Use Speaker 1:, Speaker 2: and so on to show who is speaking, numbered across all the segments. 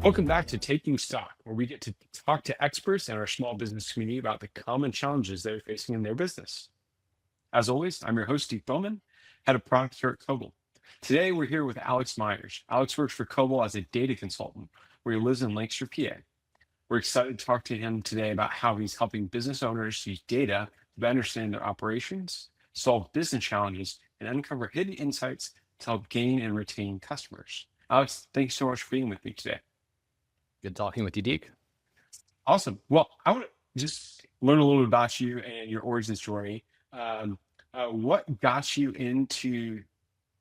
Speaker 1: Welcome back to Taking Stock, where we get to talk to experts in our small business community about the common challenges they're facing in their business. As always, I'm your host, Steve Bowman, head of product here at Koble. Today, we're here with Alex Myers. Alex works for Koble as a data consultant, where he lives in Lancaster, PA. We're excited to talk to him today about how he's helping business owners use data to better understand their operations, solve business challenges, and uncover hidden insights to help gain and retain customers. Alex, thanks so much for being with me today.
Speaker 2: Good talking with you, Deke.
Speaker 1: Awesome. Well, I want to just learn a little bit about you and your origin story. What got you into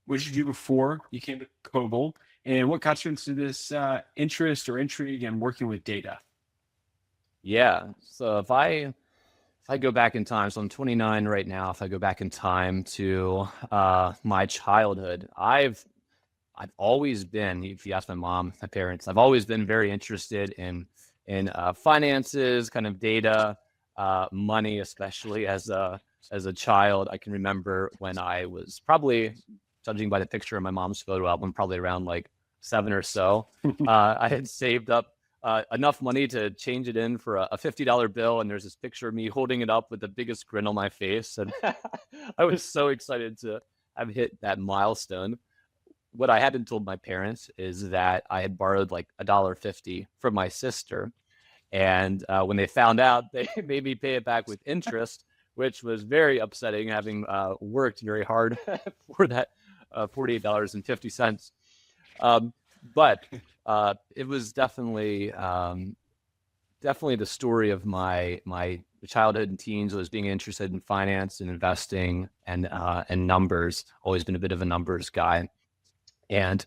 Speaker 1: what did you do before you came to Koble, and what got you into this interest or intrigue in working with data?
Speaker 2: Yeah. So if I go back in time, so I'm 29 right now. If I go back in time to my childhood, I've always been, if you ask my mom, my parents, I've always been very interested in finances, kind of data, money, especially as a child. I can remember when I was probably, judging by the picture in my mom's photo album, probably around like 7 or so. I had saved up enough money to change it in for a $50 bill, and there's this picture of me holding it up with the biggest grin on my face, and I was so excited to have hit that milestone. What I hadn't told my parents is that I had borrowed like $1.50 from my sister. And when they found out, they made me pay it back with interest, which was very upsetting, having worked very hard for that $48.50. But it was definitely the story of my childhood and teens was being interested in finance and investing and numbers. Always been a bit of a numbers guy. And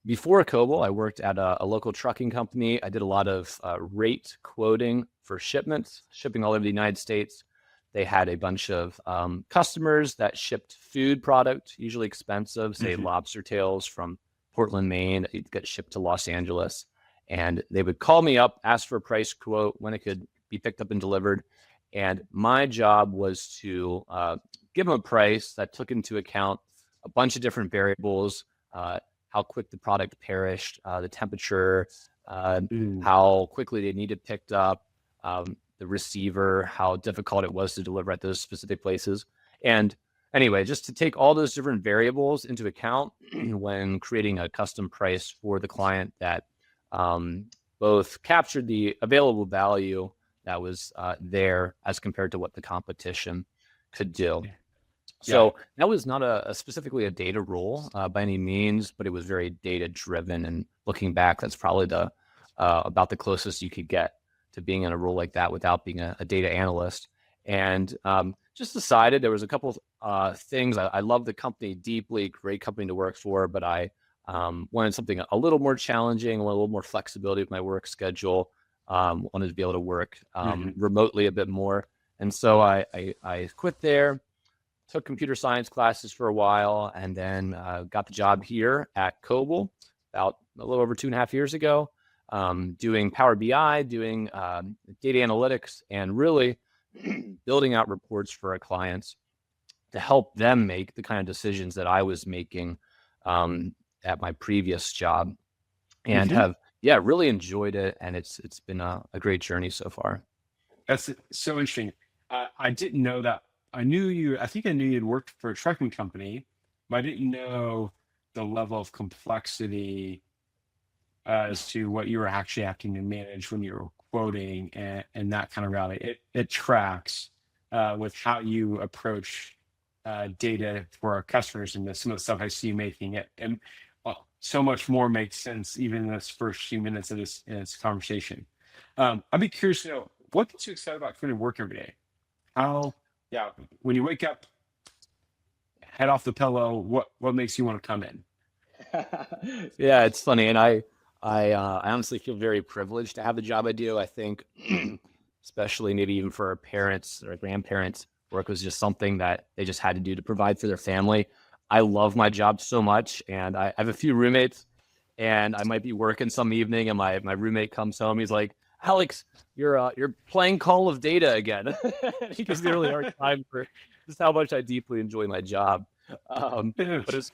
Speaker 2: before Koble, I worked at a local trucking company. I did a lot of rate quoting for shipments, shipping all over the United States. They had a bunch of customers that shipped food product, usually expensive, say lobster tails from Portland, Maine. It got shipped to Los Angeles. And they would call me up, ask for a price quote, when it could be picked up and delivered. And my job was to give them a price that took into account a bunch of different variables, how quick the product perished, the temperature, how quickly they needed picked up, the receiver, how difficult it was to deliver at those specific places. And anyway, just to take all those different variables into account when creating a custom price for the client that both captured the available value that was there as compared to what the competition could do. So that was not specifically a data role by any means, but it was very data driven. And looking back, that's probably about the closest you could get to being in a role like that without being a data analyst. And just decided there was a couple of things. I love the company deeply, great company to work for, but I wanted something a little more challenging, a little more flexibility with my work schedule. Wanted to be able to work remotely a bit more. And so I quit there. Took computer science classes for a while, and then got the job here at Koble about a little over 2.5 years ago, doing Power BI, doing data analytics, and really building out reports for our clients to help them make the kind of decisions that I was making at my previous job, and have really enjoyed it, and it's been a great journey so far.
Speaker 1: That's so interesting. I didn't know that. I think I knew you'd worked for a trucking company, but I didn't know the level of complexity as to what you were actually having to manage when you were quoting and that kind of reality. It tracks with how you approach data for our customers, and some of the stuff I see you making it. And so much more makes sense even in this first few minutes of this conversation. I'd be curious to know, what gets you excited about going to work every day? When you wake up, head off the pillow, what makes you want to come in?
Speaker 2: Yeah, it's funny, and I honestly feel very privileged to have the job I do. I think, especially maybe even for our parents or grandparents, work was just something that they just had to do to provide for their family. I love my job so much, and I have a few roommates, and I might be working some evening, and my roommate comes home. He's like, "Alex, you're playing Call of Data again," because they really are time for just how much I deeply enjoy my job. But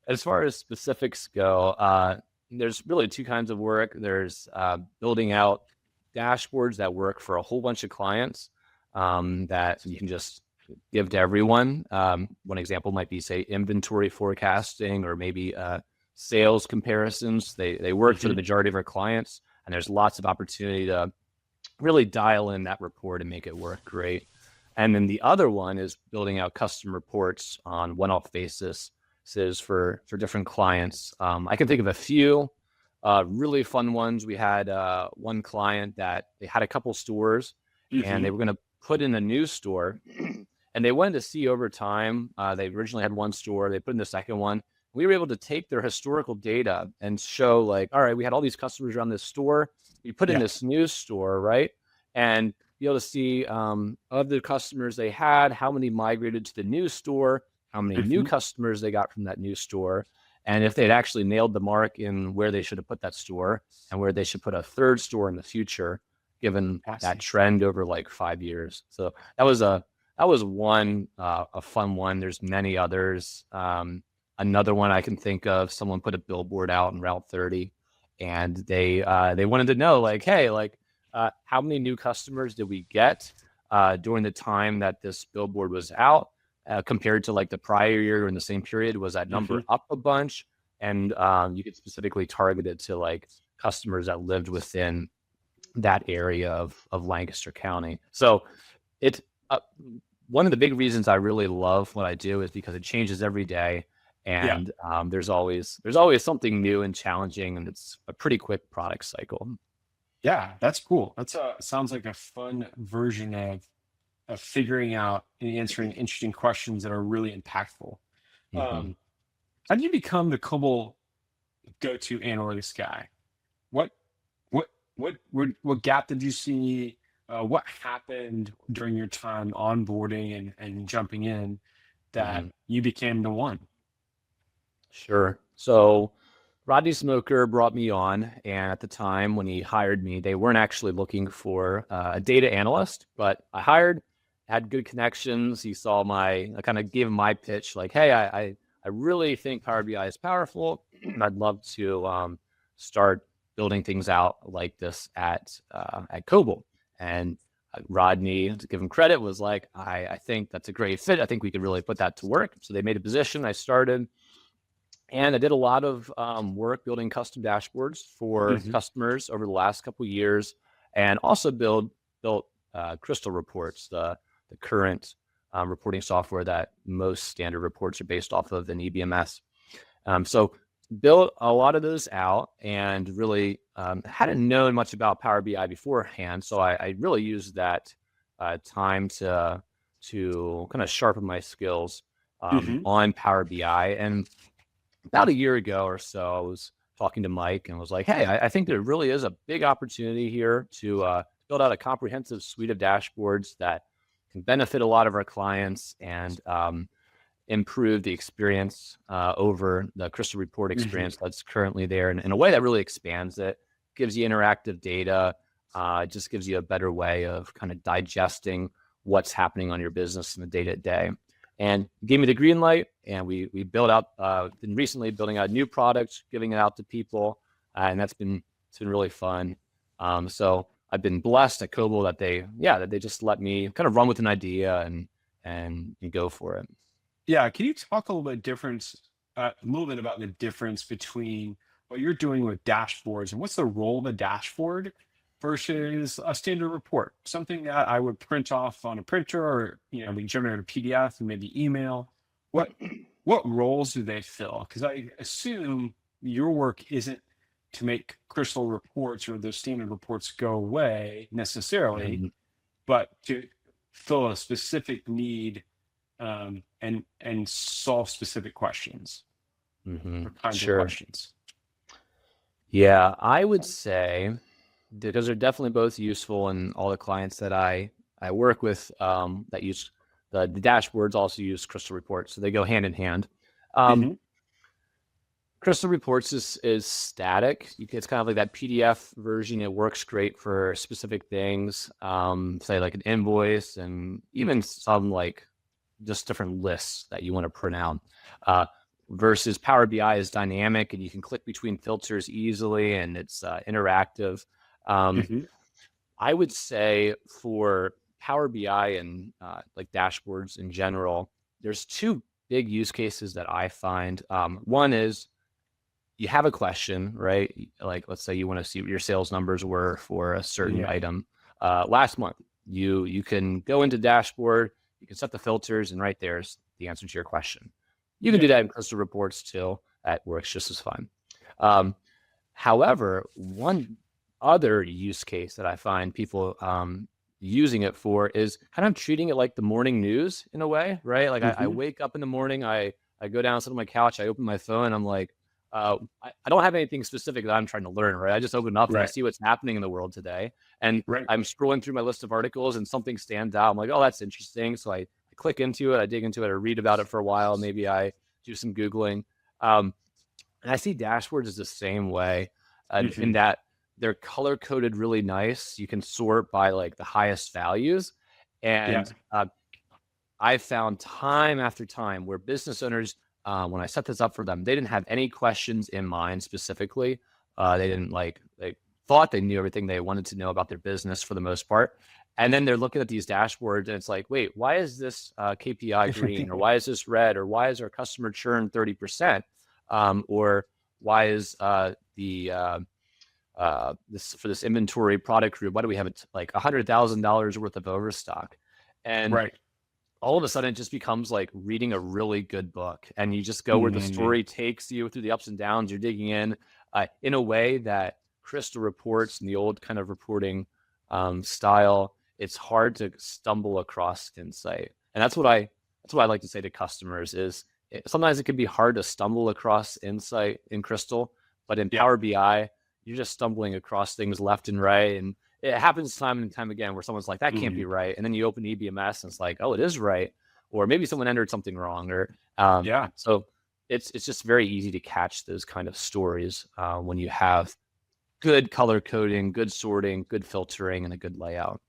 Speaker 2: as far as specifics go, there's really two kinds of work. There's building out dashboards that work for a whole bunch of clients that you can just give to everyone. One example might be, say, inventory forecasting, or maybe sales comparisons. They work for the
Speaker 1: Hmm.
Speaker 2: majority of our clients, and there's lots of opportunity to really dial in that report and make it work great. And then the other one is building out custom reports on one-off basis for different clients. I can think of a few really fun ones. We had one client that they had a couple stores, and
Speaker 1: Hmm.
Speaker 2: they were going to put in a new store, and they wanted to see over time. They originally had one store, they put in the second one. We were able to take their historical data and show, like, all right, we had all these customers around this store. We put in
Speaker 1: Yeah.
Speaker 2: this new store, right? And be able to see of the customers they had, how many migrated to the new store, how many new
Speaker 1: Hmm.
Speaker 2: customers they got from that new store, and if they'd actually nailed the mark in where they should have put that store and where they should put a third store in the future, given that
Speaker 1: Fascinating.
Speaker 2: trend over like 5 years. So that was one a fun one. There's many others. Another one I can think of, someone put a billboard out in Route 30, and they wanted to know, like, hey, like, how many new customers did we get during the time that this billboard was out, compared to like the prior year in the same period? Was that number
Speaker 1: Hmm.
Speaker 2: up a bunch? And you could specifically target it to like customers that lived within that area of Lancaster County. So it's one of the big reasons I really love what I do is because it changes every day,
Speaker 1: Yeah.
Speaker 2: and there's always something new and challenging, and it's a pretty quick product cycle.
Speaker 1: Yeah, that's cool. That's a sounds like a fun version of figuring out and answering interesting questions that are really impactful.
Speaker 2: Hmm.
Speaker 1: Um, how did you become the Koble go-to analytics guy? What what gap did you see? What happened during your time onboarding and jumping in that
Speaker 2: Hmm.
Speaker 1: you became the one?
Speaker 2: Sure. So Rodney Smoker brought me on, and at the time when he hired me, they weren't actually looking for a data analyst, but I had good connections. He saw I kind of gave him my pitch, like, hey, I really think Power BI is powerful, and I'd love to start building things out like this at Koble. And Rodney, to give him credit, was like, I think that's a great fit. I think we could really put that to work. So they made a position. I started, and I did a lot of work building custom dashboards for
Speaker 1: Hmm.
Speaker 2: customers over the last couple of years, and also built Crystal Reports, the current reporting software that most standard reports are based off of in EBMS. So built a lot of those out, and really hadn't known much about Power BI beforehand. So I really used that time to kind of sharpen my skills
Speaker 1: Hmm.
Speaker 2: on Power BI. And about a year ago or so, I was talking to Mike and was like, hey, I think there really is a big opportunity here to build out a comprehensive suite of dashboards that can benefit a lot of our clients, and improve the experience over the Crystal Report
Speaker 1: Hmm.
Speaker 2: experience that's currently there, in a way that really expands it, gives you interactive data, just gives you a better way of kind of digesting what's happening on your business in the day to day. And gave me the green light, and we built out, been recently building out new products, giving it out to people, and it's been really fun. So I've been blessed at Koble that they just let me kind of run with an idea and go for it.
Speaker 1: Yeah, can you talk a little bit about the difference between what you're doing with dashboards and what's the role of a dashboard versus a standard report? Something that I would print off on a printer, or we generate a PDF and maybe email. What what roles do they fill? Because I assume your work isn't to make crystal reports or those standard reports go away necessarily,
Speaker 2: Mhm.
Speaker 1: but to fill a specific need, and solve specific questions
Speaker 2: Hmm.
Speaker 1: or kinds of
Speaker 2: Sure.
Speaker 1: questions.
Speaker 2: Yeah, I would say those are definitely both useful, and all the clients that I work with that use the dashboards also use Crystal Reports, so they go hand in hand. Um,
Speaker 1: Hmm.
Speaker 2: Crystal Reports is static. It's kind of like that PDF version. It works great for specific things, say like an invoice, and even some like just different lists that you want to print out. Uh, versus Power BI is dynamic and you can click between filters easily and it's interactive.
Speaker 1: Hmm.
Speaker 2: I would say for Power BI and like dashboards in general, there's two big use cases that I find. One is you have a question, right? Like let's say you want to see what your sales numbers were for a certain
Speaker 1: Yeah.
Speaker 2: item last month. You can go into dashboard, you can set the filters, and right there's the answer to your question. You can
Speaker 1: Yeah.
Speaker 2: do that in Crystal reports too. That works just as fine. Um, However, one other use case that I find people using it for is kind of treating it like the morning news in a way, right? Like I
Speaker 1: Hmm.
Speaker 2: wake up in the morning, I go down, sit on my couch, I open my phone, I'm like, I don't have anything specific that I'm trying to learn, right? I just open up and I
Speaker 1: Right.
Speaker 2: see what's happening in the world today. And
Speaker 1: Right.
Speaker 2: I'm scrolling through my list of articles and something stands out. I'm like, oh, that's interesting. So I click into it, I dig into it, I read about it for a while. Maybe I do some Googling. Um, and I see dashboards as the same way in
Speaker 1: Hmm.
Speaker 2: that they're color coded really nice. You can sort by like the highest values.
Speaker 1: Yeah.
Speaker 2: And I've found time after time where business owners, when I set this up for them, they didn't have any questions in mind specifically. They didn't like, they thought they knew everything they wanted to know about their business for the most part. And then they're looking at these dashboards and it's like, wait, why is this KPI green? Or why is this red? Or why is our customer churn 30%? Or why is this for this inventory product group, why do we have like $100,000 worth of overstock? And
Speaker 1: Right.
Speaker 2: all of a sudden it just becomes like reading a really good book and you just go where the
Speaker 1: Hmm.
Speaker 2: story takes you through the ups and downs. You're digging in a way that Crystal reports and the old kind of reporting style, it's hard to stumble across insight. And that's what I like to say to customers is sometimes it can be hard to stumble across insight in Crystal, but in
Speaker 1: Yeah.
Speaker 2: Power BI you're just stumbling across things left and right. And it happens time and time again where someone's like, that can't
Speaker 1: Hmm.
Speaker 2: be right. And then you open EBMS and it's like, oh, it is right. Or maybe someone entered something wrong. Or
Speaker 1: Yeah.
Speaker 2: so it's just very easy to catch those kind of stories when you have good color coding, good sorting, good filtering, and a good layout.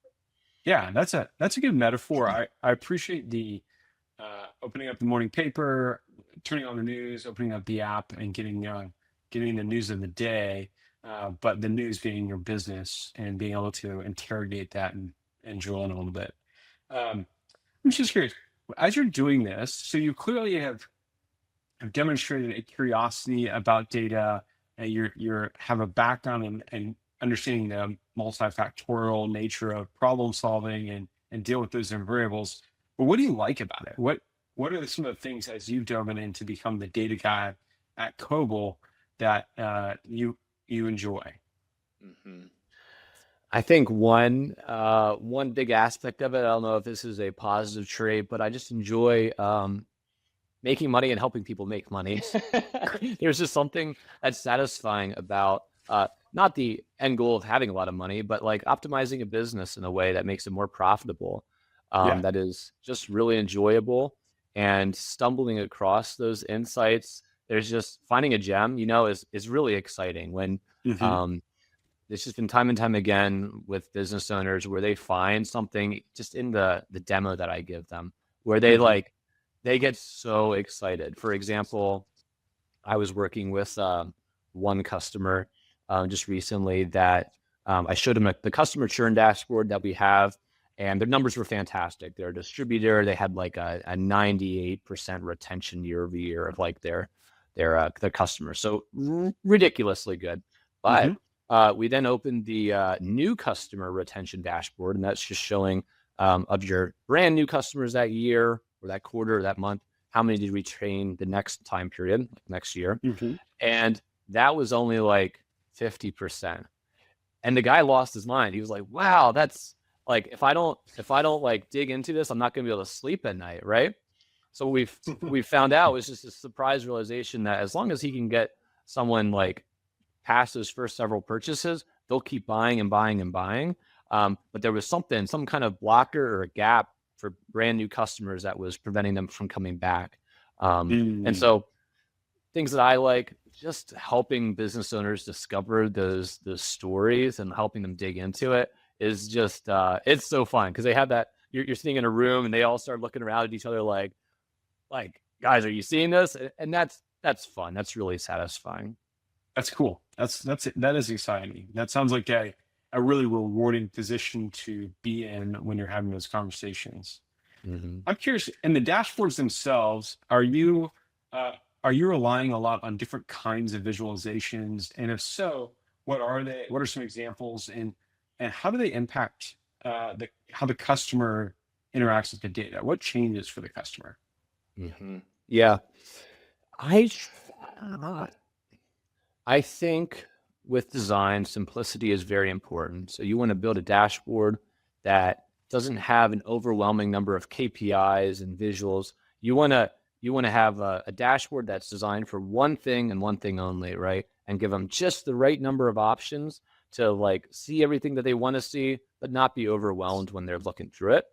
Speaker 1: Yeah. That's a good metaphor. I appreciate the opening up the morning paper, turning on the news, opening up the app, and getting the news of the day. But the news being your business and being able to interrogate that and drill in a little bit. Um, I'm just curious, as you're doing this, so you clearly have demonstrated a curiosity about data, and you're have a background in understanding the multifactorial nature of problem solving and deal with those different variables. But what do you like about it? What are some of the things as you've dove in to become the data guy at Koble that you enjoy?
Speaker 2: Mhm. I think one big aspect of it, I don't know if this is a positive trait, but I just enjoy making money and helping people make money. There's just something that's satisfying about not the end goal of having a lot of money, but like optimizing a business in a way that makes it more profitable.
Speaker 1: Yeah.
Speaker 2: That is just really enjoyable and stumbling across those insights. There's just finding a gem, is really exciting when
Speaker 1: Hmm.
Speaker 2: um, it's just been time and time again with business owners where they find something just in the demo that I give them where
Speaker 1: Hmm.
Speaker 2: they get so excited. For example, I was working with one customer just recently that I showed them the customer churn dashboard that we have, and their numbers were fantastic. They're a distributor. They had like a 98% retention year over year of like their customers. So ridiculously good. But
Speaker 1: Hmm.
Speaker 2: we then opened the new customer retention dashboard, and that's just showing of your brand new customers that year or that quarter or that month, how many did we train the next time period, like next year?
Speaker 1: Hmm.
Speaker 2: And that was only like 50%. And the guy lost his mind. He was like, wow, that's like if I don't like dig into this, I'm not gonna be able to sleep at night, right? So we found out it was just a surprise realization that as long as he can get someone like past those first several purchases, they'll keep buying and buying and buying. But there was some kind of blocker or a gap for brand new customers that was preventing them from coming back. And
Speaker 1: Mm.
Speaker 2: so things that I like, just helping business owners discover those stories and helping them dig into it is just it's so fun because they have that you're sitting in a room and they all start looking around at each other like guys, are you seeing this? And that's fun. That's really satisfying.
Speaker 1: That's cool. That is exciting. That sounds like a really rewarding position to be in when you're having those conversations.
Speaker 2: Hmm.
Speaker 1: I'm curious, in the dashboards themselves, uh, are you relying a lot on different kinds of visualizations? And if so, what are they? What are some examples? And how do they impact how the customer interacts with the data? What changes for the customer?
Speaker 2: Hmm. Yeah. I uh, I think with design, simplicity is very important. So you want to build a dashboard that doesn't have an overwhelming number of KPIs and visuals. You want to have a dashboard that's designed for one thing and one thing only, right? And give them just the right number of options to like see everything that they want to see, but not be overwhelmed when they're looking through it.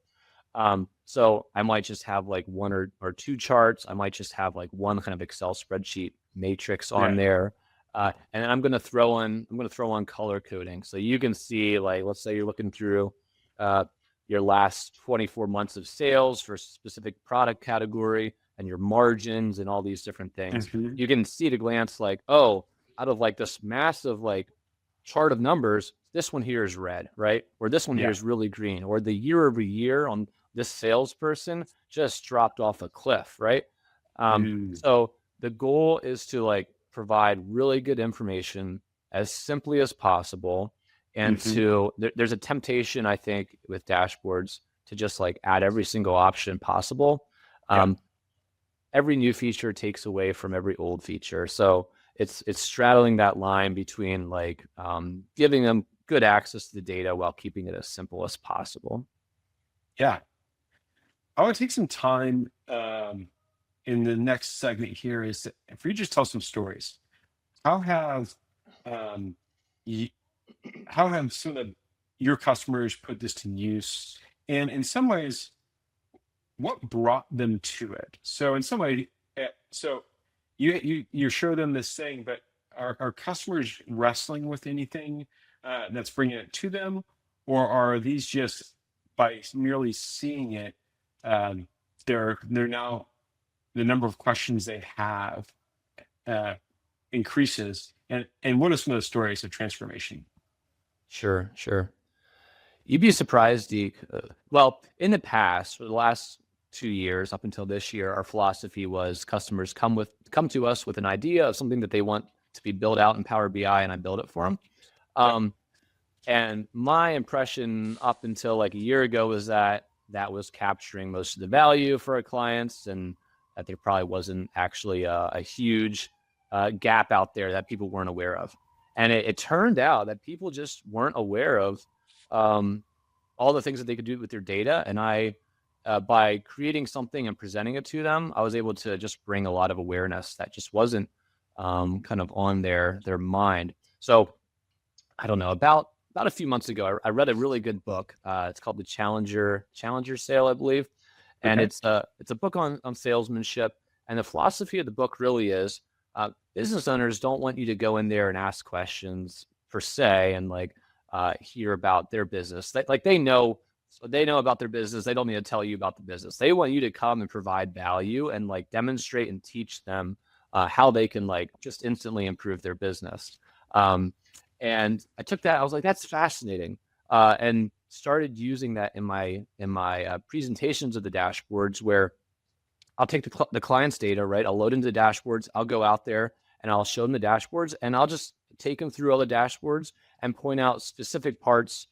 Speaker 2: So I might just have like one or two charts. I might just have like one kind of Excel spreadsheet matrix on
Speaker 1: Yeah.
Speaker 2: there. And then I'm gonna throw on color coding. So you can see, like, let's say you're looking through uh, your last 24 months of sales for a specific product category and your margins and all these different things.
Speaker 1: Mhm.
Speaker 2: You can see at a glance, like, oh, out of like this massive like chart of numbers, this one here is red, right? Or this one here
Speaker 1: Yeah.
Speaker 2: is really green, or the year over year on this salesperson just dropped off a cliff, right?
Speaker 1: Mm.
Speaker 2: So the goal is to like provide really good information as simply as possible. And
Speaker 1: Mhm.
Speaker 2: there's a temptation, I think, with dashboards to just like add every single option possible.
Speaker 1: Yeah.
Speaker 2: Um, every new feature takes away from every old feature. So it's straddling that line between like giving them good access to the data while keeping it as simple as possible.
Speaker 1: Yeah. I want to take some time in the next segment here is if you just tell some stories. How have um, you, how have some of your customers put this to use? And in some ways, what brought them to it? So in some way, so you show them this thing, but are customers wrestling with anything that's bringing it to them, or are these just by merely seeing it, um, they're now the number of questions they have uh, increases, and what are some of the stories of transformation?
Speaker 2: Sure, sure. You'd be surprised, Deke. Well, in the past, for the last 2 years up until this year, our philosophy was customers come to us with an idea of something that they want to be built out in Power BI, and I build it for them.
Speaker 1: Yeah.
Speaker 2: And my impression up until like a year ago was that that was capturing most of the value for our clients, and that there probably wasn't actually a huge gap out there that people weren't aware of. And it turned out that people just weren't aware of um, all the things that they could do with their data. And by creating something and presenting it to them, I was able to just bring a lot of awareness that just wasn't kind of on their mind. So I don't know, about a few months ago, I read a really good book. It's called the Challenger Sale, I believe, and
Speaker 1: Okay.
Speaker 2: it's a book on salesmanship. And the philosophy of the book really is business owners don't want you to go in there and ask questions per se and like hear about their business. They know about their business. They don't need to tell you about the business. They want you to come and provide value and like demonstrate and teach them how they can like just instantly improve their business. Um, and I took that. I was like, that's fascinating, and started using that in my presentations of the dashboards, where I'll take the client's data, right? I'll load into the dashboards. I'll go out there and I'll show them the dashboards, and I'll just take them through all the dashboards and point out specific parts,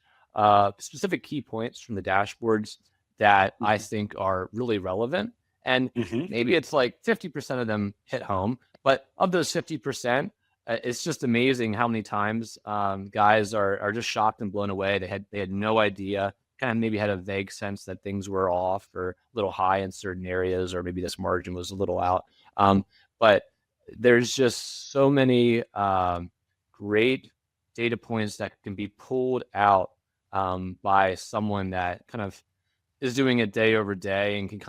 Speaker 2: specific key points from the dashboards that I think are really relevant. And
Speaker 1: Hmm.
Speaker 2: maybe it's like 50% of them hit home, but of those 50%, it's just amazing how many times guys are just shocked and blown away. They had no idea, kind of maybe had a vague sense that things were off or a little high in certain areas, or maybe this margin was a little out. But there's just so many great data points that can be pulled out by someone that kind of is doing it day over day and can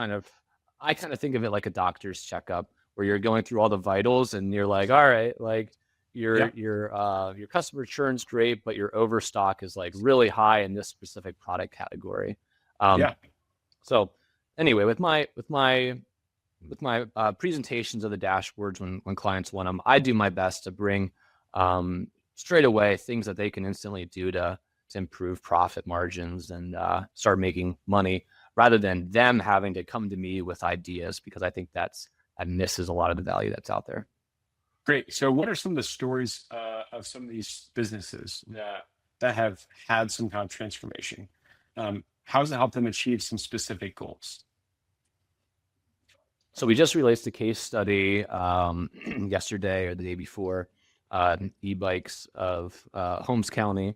Speaker 2: I kind of think of it like a doctor's checkup, where you're going through all the vitals and you're like, all right, like
Speaker 1: Yeah.
Speaker 2: your customer churn's great, but your overstock is like really high in this specific product category. Um,
Speaker 1: Yeah.
Speaker 2: so anyway, with my with my presentations of the dashboards when clients want them, I do my best to bring straight away things that they can instantly do to improve profit margins and start making money, rather than them having to come to me with ideas, because I think that misses a lot of the value that's out there.
Speaker 1: Great. So, what are some of the stories of some of these businesses that have had some kind of transformation? How does it help them achieve some specific goals?
Speaker 2: So we just released a case study yesterday or the day before, e-bikes of Holmes County,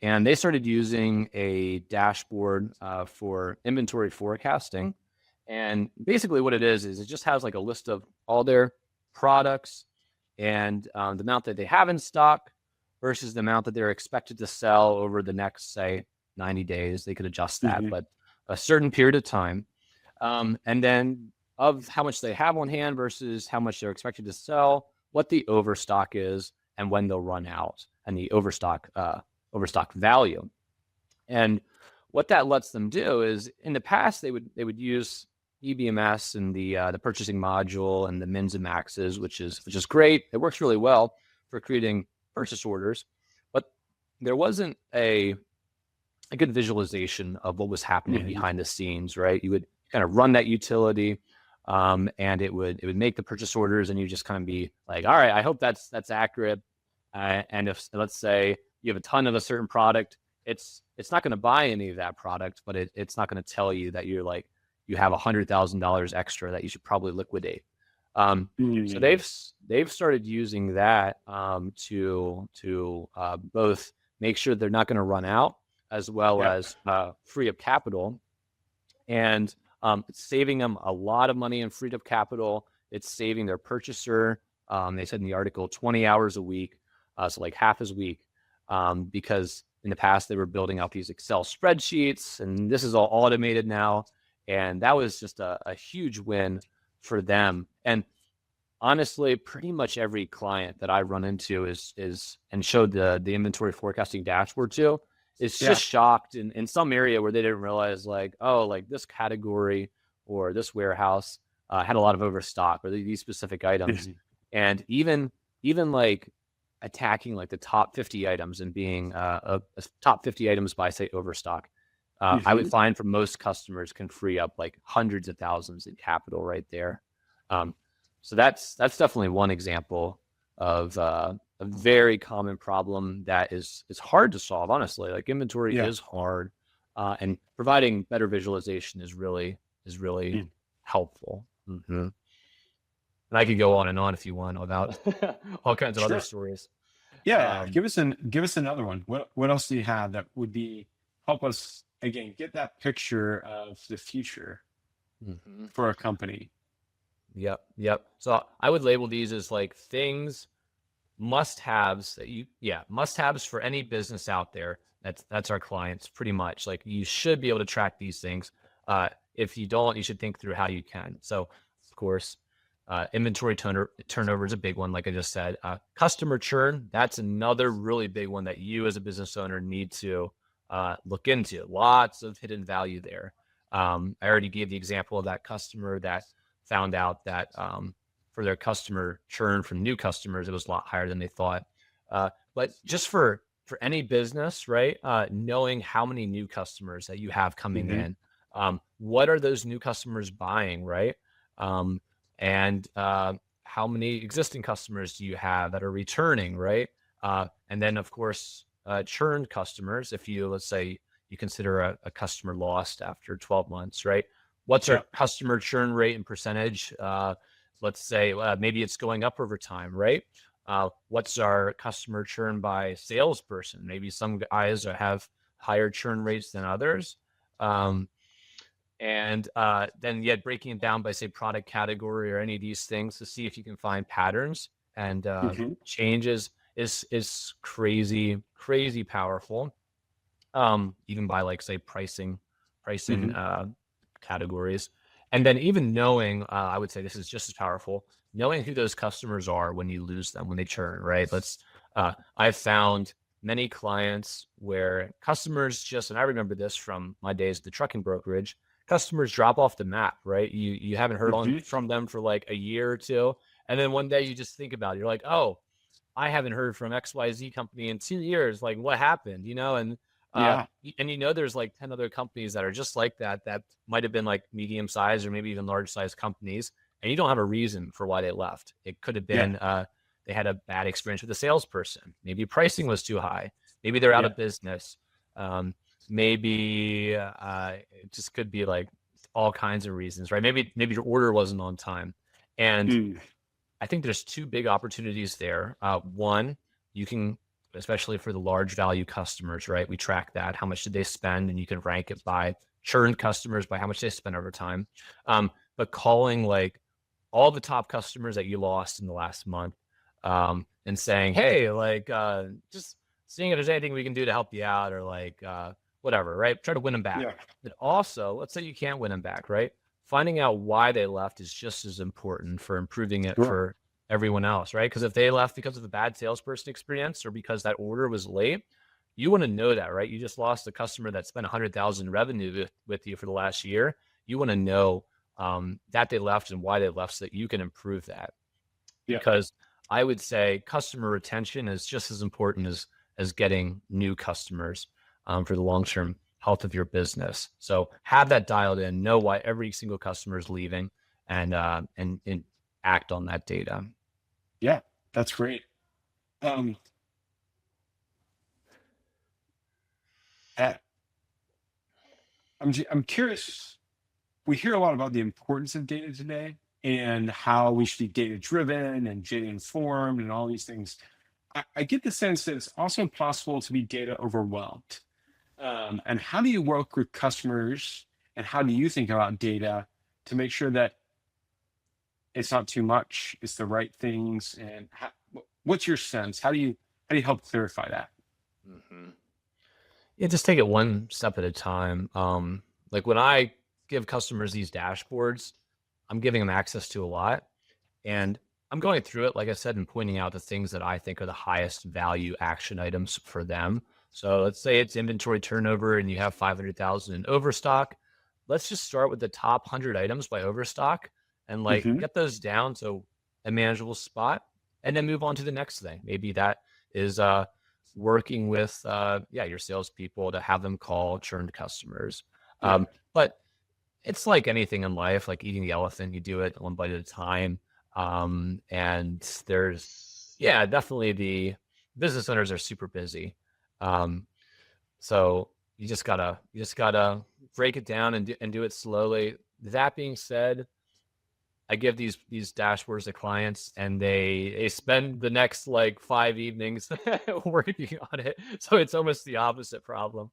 Speaker 2: and they started using a dashboard for inventory forecasting. And basically what it is it just has like a list of all their products and the amount that they have in stock versus the amount that they're expected to sell over the next, say, 90 days. They could adjust that,
Speaker 1: Hmm.
Speaker 2: but a certain period of time. And then of how much they have on hand versus how much they're expected to sell, what the overstock is, and when they'll run out, and the overstock value. And what that lets them do is, in the past, they would use EBMS and the purchasing module and the mins and maxes, which is great. It works really well for creating purchase orders, but there wasn't a good visualization of what was happening
Speaker 1: Hmm.
Speaker 2: behind the scenes, right? You would kind of run that utility, and it would make the purchase orders, and you just kind of be like, all right, I hope that's accurate. And if, let's say, you have a ton of a certain product, it's not going to buy any of that product, but it's not going to tell you that you have $100,000 extra that you should probably liquidate. So
Speaker 1: Hmm.
Speaker 2: they've started using that to both make sure they're not going to run out, as well
Speaker 1: Yeah.
Speaker 2: as free up capital. And it's saving them a lot of money in freed up capital. It's saving their purchaser, they said in the article, 20 hours a week, so like half his week, because in the past they were building out these Excel spreadsheets, and this is all automated now. And that was just a huge win for them. And honestly, pretty much every client that I run into is and showed the inventory forecasting dashboard to, is
Speaker 1: Yeah.
Speaker 2: just shocked in some area where they didn't realize, like, oh, like this category or this warehouse had a lot of overstock, or these specific items.
Speaker 1: Hmm.
Speaker 2: And even like attacking like the top 50 items and being a top 50 items by, say, overstock, I would
Speaker 1: Hmm.
Speaker 2: find for most customers can free up like hundreds of thousands in capital right there. Um, so that's definitely one example of a very common problem that is hard to solve. Honestly, like inventory
Speaker 1: Yeah.
Speaker 2: is hard, and providing better visualization is really
Speaker 1: Mm.
Speaker 2: helpful. And I could go on and on if you want about all kinds of other
Speaker 1: Sure.
Speaker 2: stories.
Speaker 1: Yeah.
Speaker 2: Um,
Speaker 1: Give us another one. What else do you have that would be help us again get that picture of the future
Speaker 2: mhm.
Speaker 1: for a company?
Speaker 2: Yep. So I would label these as like things, must-haves that must-haves for any business out there. That's our clients, pretty much. Like, you should be able to track these things. If you don't, you should think through how you can. So, of course, inventory turnover is a big one, like I just said. Customer churn, that's another really big one that you as a business owner need to look into. Lots of hidden value there. I already gave the example of that customer that found out that for their customer churn from new customers, it was a lot higher than they thought. But just for any business, right? Knowing how many new customers that you have coming
Speaker 1: Hmm.
Speaker 2: in, what are those new customers buying, right? Um, and how many existing customers do you have that are returning, right? And then, of course, churned customers. If you, let's say, you consider a customer lost after 12 months, right? What's our
Speaker 1: Yeah.
Speaker 2: customer churn rate and percentage? Let's say maybe it's going up over time, right? What's our customer churn by salesperson? Maybe some guys have higher churn rates than others. Um, and then yet breaking it down by, say, product category or any of these things to see if you can find patterns and
Speaker 1: Hmm.
Speaker 2: changes is crazy powerful. Even by, like, say, pricing
Speaker 1: Hmm.
Speaker 2: categories. And then even knowing, I would say this is just as powerful, knowing who those customers are when you lose them, when they churn, right? I've found many clients where customers just, and I remember this from my days at the trucking brokerage, customers drop off the map, right? You haven't heard
Speaker 1: Hmm.
Speaker 2: from them for like a year or two, and then one day you just think about it. You're like, oh, I haven't heard from XYZ company in 2 years. Like, what happened? And
Speaker 1: Yeah.
Speaker 2: there's like 10 other companies that are just like that might have been like medium sized or maybe even large sized companies, and you don't have a reason for why they left. It could have
Speaker 1: Yeah.
Speaker 2: been they had a bad experience with a salesperson. Maybe pricing was too high. Maybe they're out
Speaker 1: Yeah.
Speaker 2: of business. Um, maybe it just could be like all kinds of reasons, right? Maybe your order wasn't on time, and
Speaker 1: Mm.
Speaker 2: I think there's two big opportunities there. One, you can, especially for the large value customers, right? We track that. How much did they spend? And you can rank it by churned customers by how much they spent over time. But calling like all the top customers that you lost in the last month, and saying, hey, like, just seeing if there's anything we can do to help you out, or like, whatever, right? Try to win them back.
Speaker 1: Yeah.
Speaker 2: But also, let's say you can't win them back, right? Finding out why they left is just as important for improving it
Speaker 1: Sure.
Speaker 2: for everyone else, right? Because if they left because of a bad salesperson experience or because that order was late, you want to know that, right? You just lost a customer that spent 100,000 revenue with you for the last year. You want to know that they left and why they left so that you can improve that.
Speaker 1: Yeah.
Speaker 2: Because I would say customer retention is just as important as getting new customers for the long term health of your business. So have that dialed in, know why every single customer is leaving, and act on that data.
Speaker 1: Yeah. That's great. Um, uh, I'm curious. We hear a lot about the importance of data today and how we should be data driven and data informed and all these things. I get the sense that it's also possible to be data overwhelmed. And how do you work with customers and how do you think about data to make sure that it's not too much, it's the right things? And what's your sense? How do you help clarify that?
Speaker 2: Mm-hmm. Yeah, just take it one step at a time. Like when I give customers these dashboards, I'm giving them access to a lot. And I'm going through it, like I said, and pointing out the things that I think are the highest value action items for them. So let's say it's inventory turnover and you have 500,000 in overstock. Let's just start with the top 100 items by overstock and like
Speaker 1: Hmm.
Speaker 2: get those down to a manageable spot and then move on to the next thing. Maybe that is working with your salespeople to have them call churned customers.
Speaker 1: Yeah.
Speaker 2: But it's like anything in life, like eating the elephant, you do it one bite at a time. And definitely the business owners are super busy. Um, so you just gotta break it down and do it slowly. That being said, I give these dashboards to clients and they spend the next like 5 evenings working on it. So it's almost the opposite problem,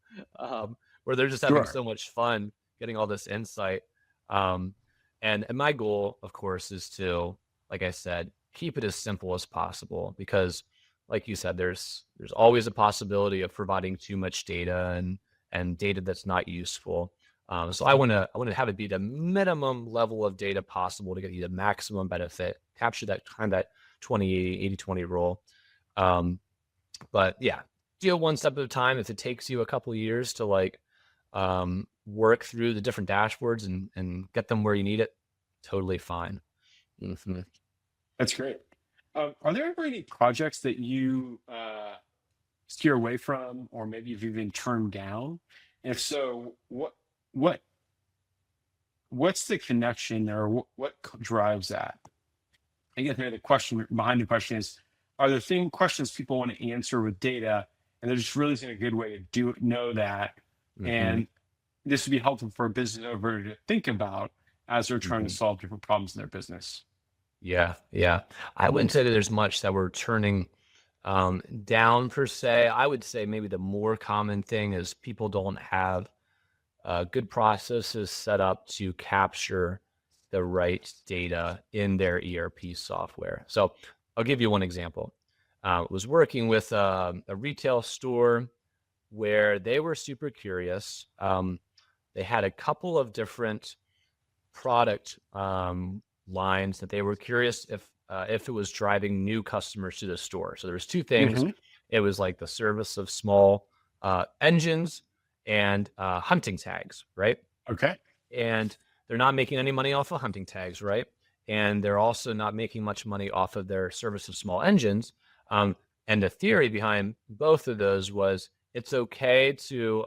Speaker 2: where they're just having
Speaker 1: Sure.
Speaker 2: so much fun getting all this insight. Um, and my goal, of course, is to, like I said, keep it as simple as possible because, like you said, there's always a possibility of providing too much data and data that's not useful. So I want to have it be the minimum level of data possible to get you the maximum benefit, capture that kind of that 20-80-20 rule. Um, but yeah, deal one step at a time. If it takes you a couple of years to like work through the different dashboards and get them where you need it, totally fine. Mm-hmm.
Speaker 1: That's great. Are there ever any projects that you steer away from, or maybe you've even turned down? If so, what what's the connection, or what drives that? I guess maybe the question behind the question is: are there questions people want to answer with data, and there just really isn't a good way to know that,
Speaker 2: Mm-hmm.
Speaker 1: and this would be helpful for a business owner to think about as they're trying to
Speaker 2: Mm-hmm.
Speaker 1: solve different problems in their business.
Speaker 2: Yeah, yeah. I wouldn't say that there's much that we're turning down per se. I would say maybe the more common thing is people don't have good processes set up to capture the right data in their ERP software. So I'll give you one example. I was working with a retail store where they were super curious. They had a couple of different product lines that they were curious if it was driving new customers to the store. So there was two things.
Speaker 1: Hmm.
Speaker 2: It was like the service of small engines and hunting tags, right?
Speaker 1: Okay.
Speaker 2: and they're not making any money off of hunting tags, right? And they're also not making much money off of their service of small engines. And the theory behind both of those was it's okay to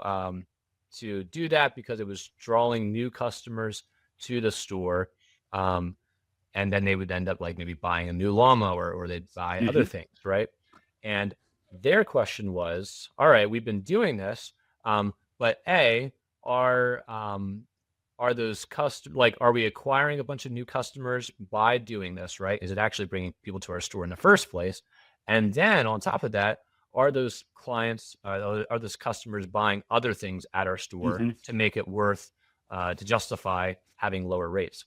Speaker 2: do that because it was drawing new customers to the store. And then they would end up like maybe buying a new lawnmower or they'd buy other
Speaker 1: Hmm.
Speaker 2: things, right? And their question was, all right, we've been doing this, but A, are those like are we acquiring a bunch of new customers by doing this, right? Is it actually bringing people to our store in the first place? And then on top of that, are those clients, are those customers buying other things at our store
Speaker 1: Hmm.
Speaker 2: to make it worth to justify having lower rates?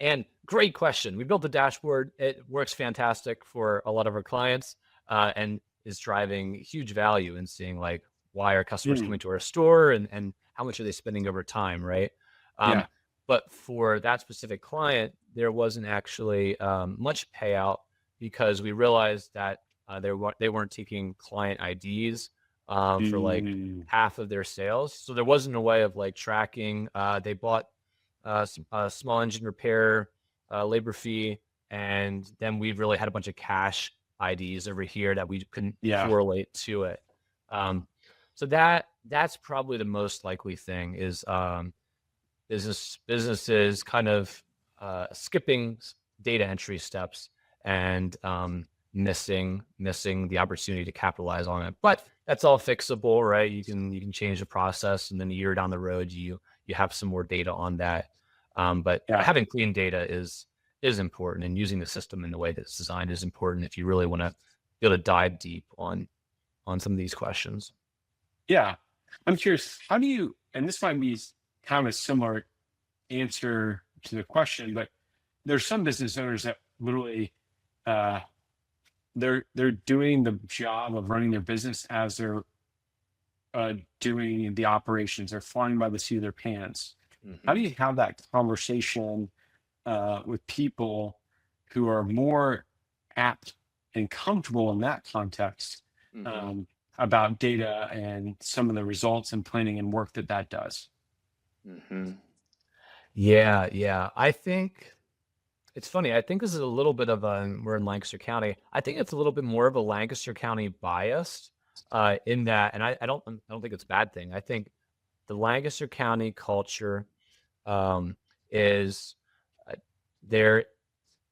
Speaker 2: And great question. We built the dashboard. It works fantastic for a lot of our clients, and is driving huge value in seeing like why are customers
Speaker 1: Mm.
Speaker 2: coming to our store and how much are they spending over time, right? Um,
Speaker 1: Yeah.
Speaker 2: but for that specific client, there wasn't actually much payout because we realized that they weren't taking client IDs for like
Speaker 1: Mm.
Speaker 2: half of their sales. So there wasn't a way of like tracking. They bought small engine repair, labor fee, and then we really had a bunch of cash IDs over here that we couldn't
Speaker 1: Yeah.
Speaker 2: correlate to it. Um, so that's probably the most likely thing is businesses kind of skipping data entry steps and missing the opportunity to capitalize on it. But that's all fixable, right? You can change the process, and then a year down the road, you have some more data on that. But
Speaker 1: Yeah.
Speaker 2: having clean data is important, and using the system in the way that it's designed is important if you really want to be able to dive deep on some of these questions.
Speaker 1: Yeah. I'm curious, how do you, and this might be kind of a similar answer to the question, but there's some business owners that literally uh, they're doing the job of running their business as they're doing the operations. They're flying by the seat of their pants. How
Speaker 2: Hmm.
Speaker 1: do you have that conversation with people who are more apt and comfortable in that context
Speaker 2: Hmm.
Speaker 1: um, about data and some of the results and planning and work that that does?
Speaker 2: Hmm. Yeah, yeah. I think it's funny. I think this is a little bit of a we're in Lancaster County. I think it's a little bit more of a Lancaster County bias in that, and I don't think it's a bad thing. I think the Lancaster County culture is there.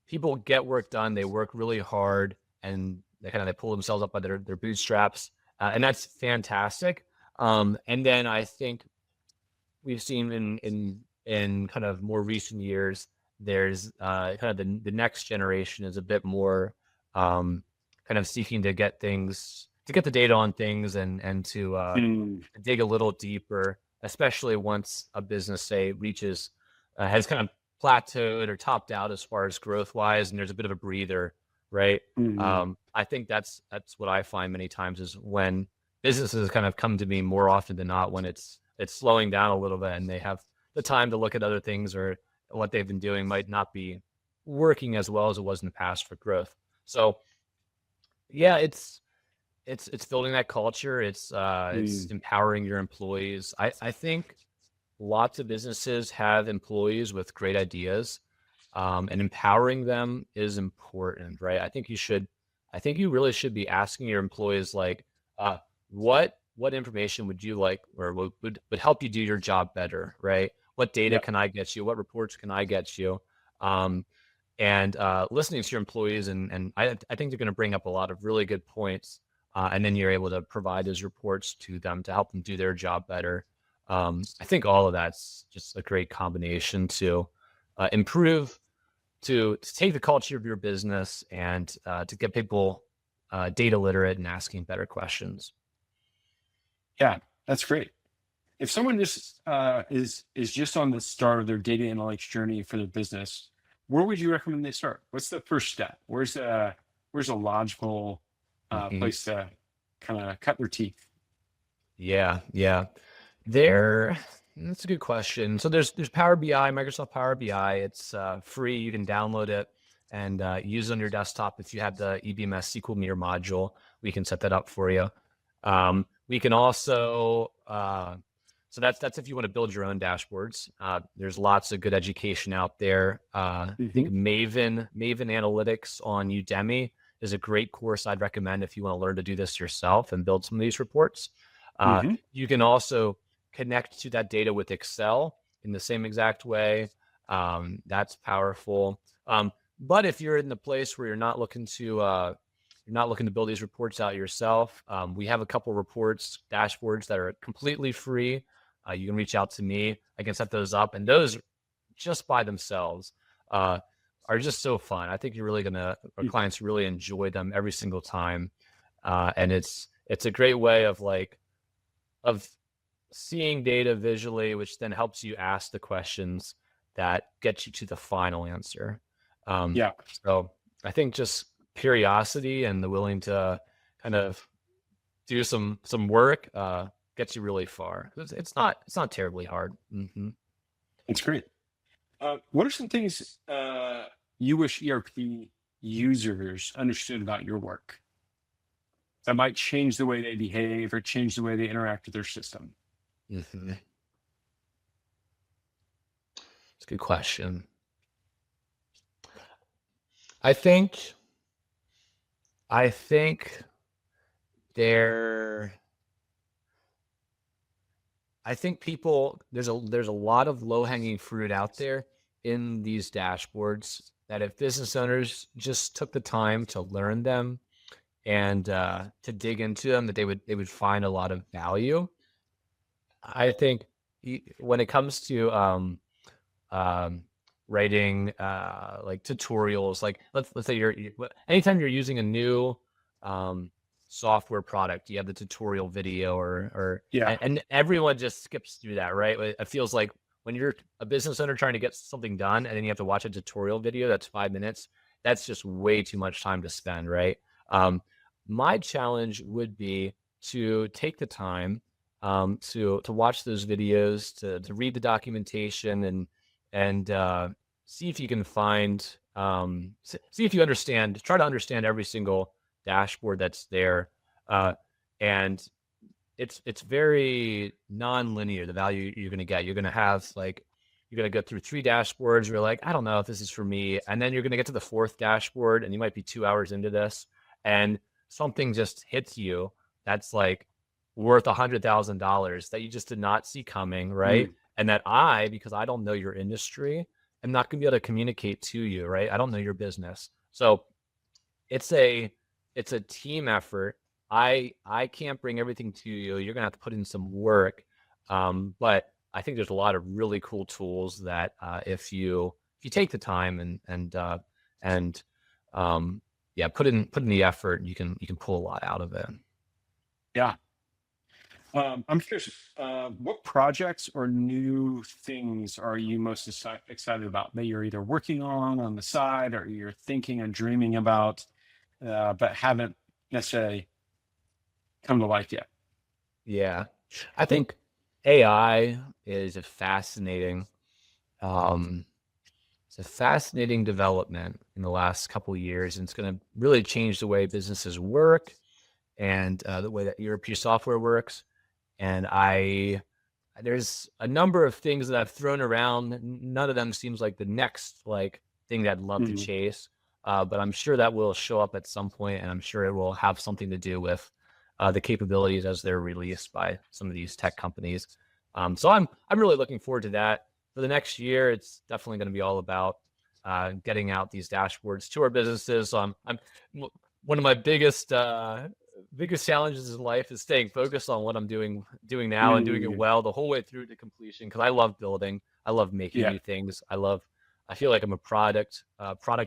Speaker 2: People get work done. They work really hard, and they pull themselves up by their bootstraps, and that's fantastic. And then I think we've seen in kind of more recent years, there's kind of the next generation is a bit more kind of seeking to get things to get the data on things and to
Speaker 1: Mm.
Speaker 2: dig a little deeper, especially once a business say reaches has kind of plateaued or topped out as far as growth wise, and there's a bit of a breather, right?
Speaker 1: Mm.
Speaker 2: I think that's what I find many times is when businesses kind of come to me more often than not when it's slowing down a little bit and they have the time to look at other things or what they've been doing might not be working as well as it was in the past for growth. So yeah, it's building that culture. It's
Speaker 1: Mm.
Speaker 2: empowering your employees. I think lots of businesses have employees with great ideas, and empowering them is important, right? I think you really should be asking your employees like, uh, what information would you like or would help you do your job better, right? What data
Speaker 1: Yeah.
Speaker 2: can I get you? What reports can I get you? Um, and listening to your employees and I think they're going to bring up a lot of really good points, and then you're able to provide those reports to them to help them do their job better. I think all of that's just a great combination to improve to take the culture of your business and to get people data literate and asking better questions.
Speaker 1: Yeah. That's great. If someone just is just on the start of their data analytics journey for their business, where would you recommend they start? What's the first step? Where's a logical
Speaker 2: Mhm.
Speaker 1: place to kind of cut their teeth?
Speaker 2: Yeah, yeah. There, that's a good question. So there's Power BI, Microsoft Power BI. It's free. You can download it and use it on your desktop if you have the EBMS SQL Meter module. We can set that up for you. We can also So that's if you want to build your own dashboards. There's lots of good education out there. I think
Speaker 1: Hmm.
Speaker 2: Maven Analytics on Udemy is a great course I'd recommend if you want to learn to do this yourself and build some of these reports.
Speaker 1: Hmm.
Speaker 2: You can also connect to that data with Excel in the same exact way. That's powerful. But if you're in the place where you're not looking to build these reports out yourself, we have a couple reports, dashboards that are completely free. You can reach out to me. I can set those up, and those just by themselves uh, are just so fun. I think our clients really enjoy them every single time, and it's a great way of seeing data visually, which then helps you ask the questions that get you to the final answer. Um,
Speaker 1: Yeah.
Speaker 2: so I think just curiosity and the willing to kind of do some work gets you really far. It's not terribly hard.
Speaker 1: It's great. What are some things you wish ERP users understood about your work that might change the way they behave or change the way they interact with their system?
Speaker 2: Mm-hmm. It's a good question. I think I think there I think people there's a lot of low-hanging fruit out there in these dashboards that if business owners just took the time to learn them and to dig into them, that they would find a lot of value. I think when it comes to um, writing like tutorials. Like let's say anytime you're using a new um, software product, you have the tutorial video or
Speaker 1: Yeah.
Speaker 2: and everyone just skips through that, right? It feels like when you're a business owner trying to get something done and then you have to watch a tutorial video that's 5 minutes, that's just way too much time to spend, right? Um, my challenge would be to take the time to watch those videos, to read the documentation and see if you can find see if you understand try to understand every single dashboard that's there and it's very non-linear, the value you're going to get. You're going to have like you're going to go through three dashboards, you're like, I don't know if this is for me, and then you're going to get to the fourth dashboard and you might be 2 hours into this and something just hits you that's like worth $100,000 that you just did not see coming, right?
Speaker 1: Mm.
Speaker 2: And that because I don't know your industry, I'm not going to be able to communicate to you, right? I don't know your business. So it's a team effort. I can't bring everything to you. You're gonna have to put in some work. But I think there's a lot of really cool tools that if you take the time and yeah, put in the effort, you can pull a lot out of it.
Speaker 1: Yeah. I'm curious, what projects or new things are you most excited about that you're either working on the side or you're thinking and dreaming about, but haven't necessarily come to life yet?
Speaker 2: Yeah, I think AI is a fascinating um, it's a fascinating development in the last couple of years, and it's going to really change the way businesses work and the way that ERP software works. And there's a number of things that I've thrown around. None of them seems like the next thing that I'd love to
Speaker 1: Mhm.
Speaker 2: chase, but I'm sure that will show up at some point, and I'm sure it will have something to do with the capabilities as they're released by some of these tech companies. So I'm really looking forward to that. For the next year, it's definitely going to be all about getting out these dashboards to our businesses. So I'm one of my biggest challenges in life is staying focused on what I'm doing now and doing it
Speaker 1: Mm.
Speaker 2: well the whole way through to completion, because I love building. I love making
Speaker 1: Yeah,
Speaker 2: new things. I feel like I'm a product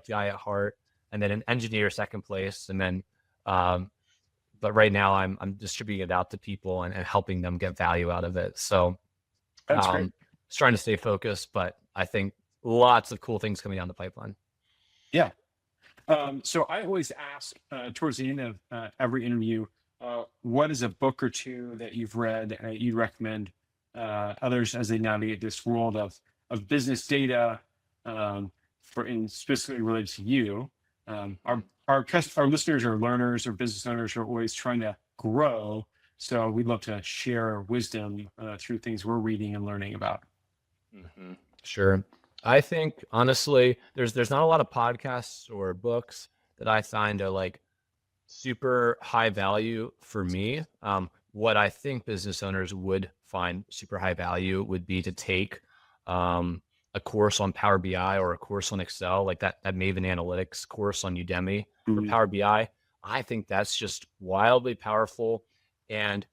Speaker 2: guy at heart, and then an engineer second place, and then um, but right now I'm distributing it out to people and helping them get value out of it. So
Speaker 1: that's great.
Speaker 2: just trying to stay focused, but I think lots of cool things coming down the pipeline.
Speaker 1: Yeah. So I always ask towards the end of every interview, what is a book or two that you've read you'd recommend others as they navigate this world of business data, for in specifically related to you. Our listeners or learners or business owners are always trying to grow. So we'd love to share wisdom through things we're reading and learning about.
Speaker 2: Sure. I think honestly, there's not a lot of podcasts or books that I find are like super high value for me. What I think business owners would find super high value would be to take a course on Power BI or a course on Excel, like that Maven Analytics course on Udemy for
Speaker 1: Mhm.
Speaker 2: Power BI. I think that's just wildly powerful. And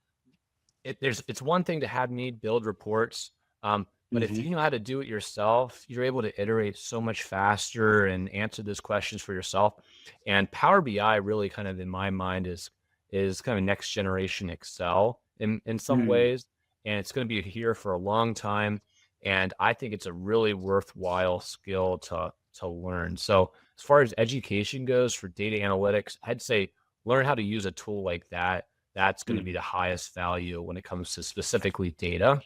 Speaker 2: it's one thing to have me build reports, but if
Speaker 1: Mhm.
Speaker 2: you know how to do it yourself, you're able to iterate so much faster and answer those questions for yourself. And Power BI really kind of in my mind is kind of next generation Excel in some
Speaker 1: Mhm.
Speaker 2: ways, and it's going to be here for a long time. And I think it's a really worthwhile skill to learn. So as far as education goes for data analytics, I'd say learn how to use a tool like that. That's going to be
Speaker 1: Mhm.
Speaker 2: the highest value when it comes to specifically data.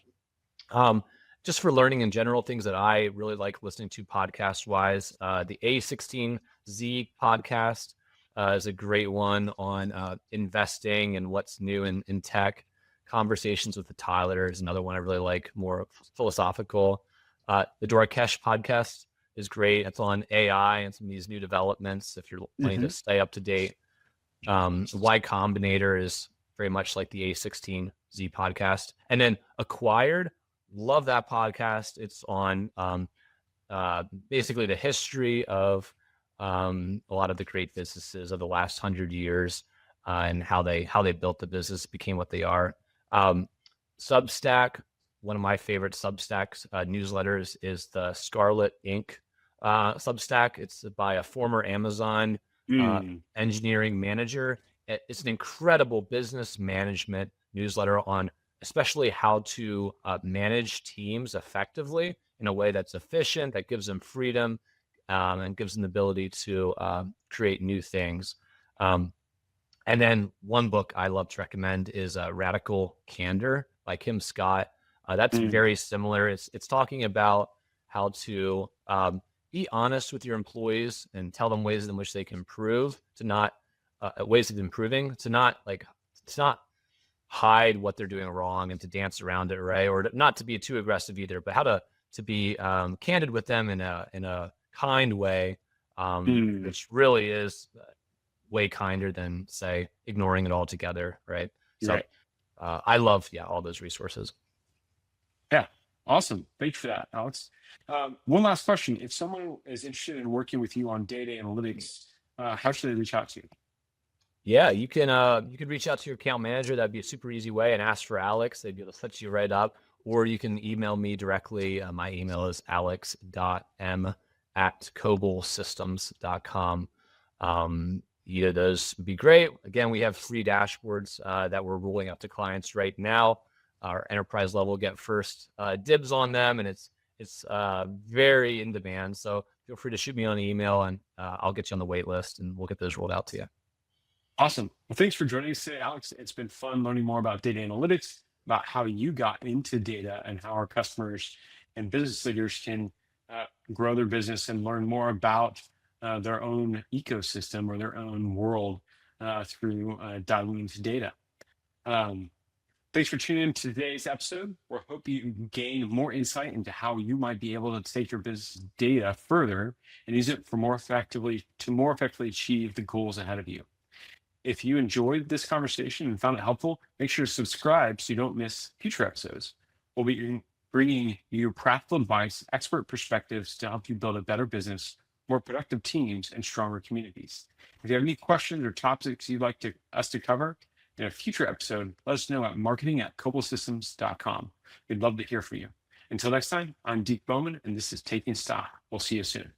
Speaker 2: Um, just for learning in general, things that I really like listening to podcast wise, the A16Z podcast is a great one on investing and what's new in tech. Conversations with the Tyler is another one I really like, more philosophical. The Dorakesh podcast is great. It's on AI and some of these new developments if you're wanting to
Speaker 1: Mhm.
Speaker 2: stay up to date. Y Combinator is very much like the A16Z podcast. And then Acquired, love that podcast. It's on basically the history of a lot of the great businesses of the last 100 years and how they built the business, became what they are. Um, Substack, one of my favorite Substacks newsletters is the Scarlet Inc. Substack. It's by a former Amazon uh,
Speaker 1: Mhm.
Speaker 2: engineering manager. It's an incredible business management newsletter on especially how to manage teams effectively in a way that's efficient, that gives them freedom, and gives them the ability to create new things. Um, and then one book I love to recommend is Radical Candor by Kim Scott. That's
Speaker 1: Mhm.
Speaker 2: very similar. It's talking about how to be honest with your employees and tell them ways in which they can improve, to not ways of improving, to not hide what they're doing wrong and to dance around it, right? Or not to be too aggressive either, but how to be candid with them in a kind way,
Speaker 1: Mhm.
Speaker 2: which really is way kinder than say ignoring it altogether, right? So
Speaker 1: Right.
Speaker 2: I love all those resources.
Speaker 1: Yeah. Awesome. Thanks for that, Alex. One last question. If someone is interested in working with you on data analytics, how should they reach out to you?
Speaker 2: Yeah, you can reach out to your account manager. That'd be a super easy way, and ask for Alex. They'd be able to set you right up. Or you can email me directly. My email is alex.m@koblesystems.com. Either of those would be great. Again, we have free dashboards that we're rolling out to clients right now. Our enterprise level get first dibs on them, and it's very in demand. So feel free to shoot me on an email, and I'll get you on the wait list, and we'll get those rolled out to you.
Speaker 1: Awesome. Well, thanks for joining us today, Alex. It's been fun learning more about data analytics, about how you got into data and how our customers and business leaders can grow their business and learn more about their own ecosystem or their own world through diving into data. Um, Thanks for tuning in to today's episode. We hope you gain more insight into how you might be able to take your business data further and use it for more effectively achieve the goals ahead of you. If you enjoyed this conversation and found it helpful, make sure to subscribe so you don't miss future episodes. We'll be bringing you practical advice, expert perspectives to help you build a better business, more productive teams, and stronger communities. If you have any questions or topics you'd like us to cover in a future episode, let us know at marketing@koblesystems.com. We'd love to hear from you. Until next time, I'm Deke Bowman, and this is Taking Stock. We'll see you soon.